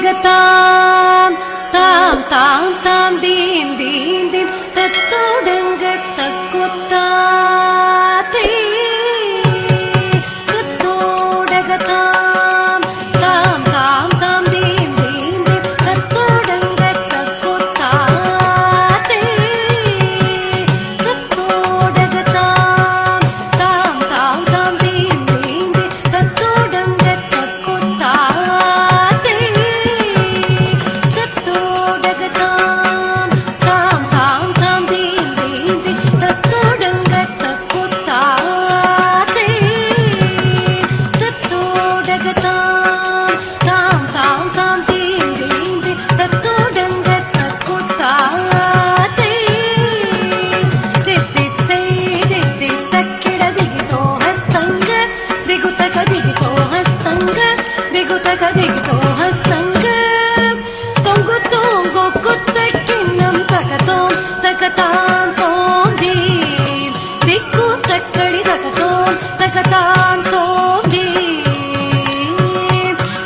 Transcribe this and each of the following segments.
தத்தோடகதாம் தாம் தாம் தாம் தீம் தீம் தீம் தத்தோடங்க தக்குத்தாதே தத்தோடகதாம் தாம் தாம் தாம் தீம் தீம் தீம் தத்தோடங்க தக்குத்தாதே தத்தோடகதாம் தாம் தாம் தாம் தீம் தீம் தீம் தத்தோடங்க தக்குத்தாதே தத்தோடகதாம் தாம் தாம் தாம் தீம் தீம் தீம் தத்தோடங்க தக்குத்தாதே தத்தோடகதாம் தாம் தாம் தாம் தீம் தீம் தீம் தத்தோடங்க தக்குத்தாதே தித்தித்தை தித்தி தக்கிட ದಿಗಿತೋ ಹಸ್ತಂಗ ದಿಗುತಕ ದಿಗಿತೋ ಹಸ್ತಂಗ ದಿಗುತಕ ದಿಗಿತೋ ಹಸ್ತಂಗ ತೊಂಗು ತೊಂಗು ಕುತ್ತಕ್ಕಿನ್ನಂ ತಕತೋಂ ತಕತಾಂ ತೋಂ ದೀಂ ದಿಕ್ಕು ತಕ್ಕಡಿ ತಕತೋಂ ತಕತಾಂ ತೋಂ ದೀಂ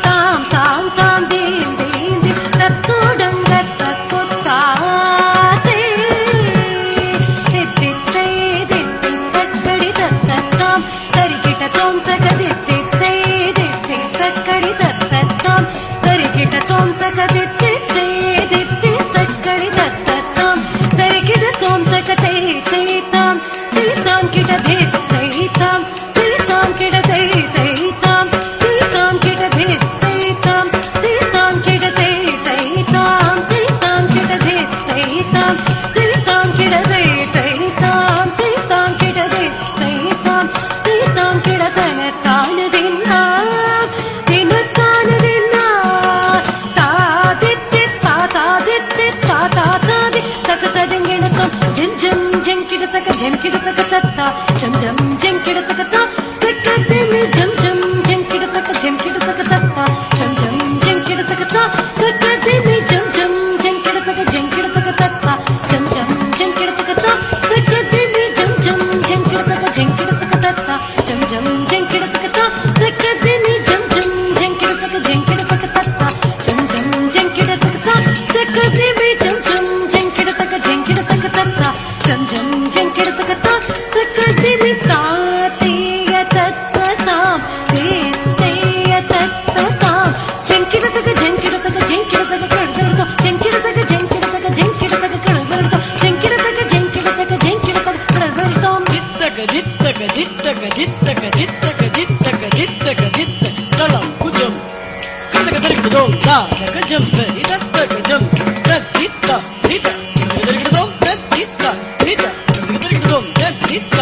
ತಾಂ ತಾಂ ತಾಂ ದೀಂ ದೀಂ ದೀಂ ತತ್ತೋಡಂಗ ತಕ್ಕುತ್ತಾತೆ ದಿತ್ತಿತ್ತೈ ದಿತ್ತಿ ತಕ್ಕಡಿ ತತ್ತತ್ತಾಂ ತರಿಕಿಟ ತೋಂ ತಕ ದಿತ್ತಿತ್ತೈ ದಿತ್ತಿ ತಕ್ಕಡಿ ತತ್ತತ್ತಾಂ ತರಿಕಿಟ ತೋಂ ತಕ ದಿತ್ತಿತ್ತೈ ದಿತ್ತಿ ತಕ್ಕಡಿ ತತ್ತತ್ತಾಂ ತರಿಕಿಟ ತೋಂ ತಕ ತೈ ತೈ ತಾಂ ತೈ ತಾಂ ಕಿಟ ದಿತ್ತೈ ತಾಂ ತೈ ತಾಂ ಕಿಟ ತೈ ತೈ ತಾಂ ತೈ ತಾಂ ಕಿಟ ದಿತ್ತೈ ತಾಂ ತೈ ತಾಂ ಕಿಟ ತೈ ತೈ ತಾಂ ತೈ ತಾಂ ಕಿಟ ದಿತ್ತೈ ತಾಂ ತೈ ತಾಂ ಕಿಟ ತೈ ತೈ ತಾಂ ತೈ ತಾಂ ಕಿಟ ದಿತ್ತೈ ತಾಂ ತೈ ತಾಂ ಕಿಟ ತನ ತಾನದಿನ್ನ ದಿನ ತಾನದಿನ್ನ ತಾದಿತ್ತಿ ತಾದಿತ್ತಿ ತಾದಿ ತಕತದಿಂಗಿಣತಂ ಜಂ ಜಂ ಜಂಕಿಡ ತಕ ಜಂಕಿಡ ತಕ ತತ್ತ ಜಂ ಜಂ ಜಂಕಿಡ ತಕ ತ ತಕದಿಮಿ ಜಂ ಜಂ ಜಂಕಿಡ ತಕ ಜಂಕಿಡ ತಕ ತತ್ತ ಜಂ ಜಂ ಜಂಕಿಡ ತಕ ತ ತಕದಿಮಿ ಜಂ ಜಂ ಜಂಕಿಡ ತಕ ಜಂಕಿಡ ತಕ ತತ್ತ ಜಂ ಜಂ ಜಂಕಿಡ ತಕ ತ ತಕದಿಮಿ ಜಂ ಜಂ ಜಂಕಿಡ ತಕ ಜಂಕಿಡ ತಕ ತತ್ತ ಜಂ ಜಂ ಜಂಕಿಡ ತಕ ತ ತಕದಿಮಿ ಜಂ ಜಂ ಜಂಕಿಡ ತಕ ಜಂಕಿಡ ತಕ ತತ್ತ ಜಂ ಜಂ ಜಂಕಿಡ ತಕ ತ ತಕದಿಮಿ ಜಂ ಜಂ ಜಂಕಿಡ ತಕ ಜಂಕಿಡ ತಕ ತತ್ತ ಜಂ ಜಂ ಜಂಕಿಡ ತಕ ತ ತಕದಿಮಿ ತಾತೀಯ ತತ್ತತಾಂ ತೇಯ ತತ್ತತಾಂ ಜಂಕಿಡ ತಕ ಜಂಕಿಡ ತಕ ಜಂಕಿಡ ತಕ ಕಡದರ್ತ ಜಂಕಿಡ ತಕ ಜಂಕಿಡ ತಕ ಜಂಕಿಡ ತಕ ಕಡದರ್ತ ಜಂಕಿಡ ತಕ ಜಂಕಿಡ ತಕ ಜಂಕಿಡ ತಕ ಕಡದರ್ತ ದಿತ್ತಕ ದಿತ್ತಕ ದಿತ್ತಕ ದಿತ್ತಕ ದಿತ್ತಕ ದಿತ್ತಕ ದಿತ್ತಕ ದಿತ್ತ ತಳ ಕುಜಂ ಕಡದಕ ದರಿಕಿಡೋಂ ದಾದಕ ಜಂ ದರಿ ದತ್ತಕ ಜಂ ದತ್ತಿತ್ತ ದಿತ ಕಡದಕ ದರಿಕಿಡೋಂ ದತ್ತಿತ್ತ ದಿತ ಕಡದಕ ದರಿಕಿಡೋಂ ದತ್ತಿತ್ತ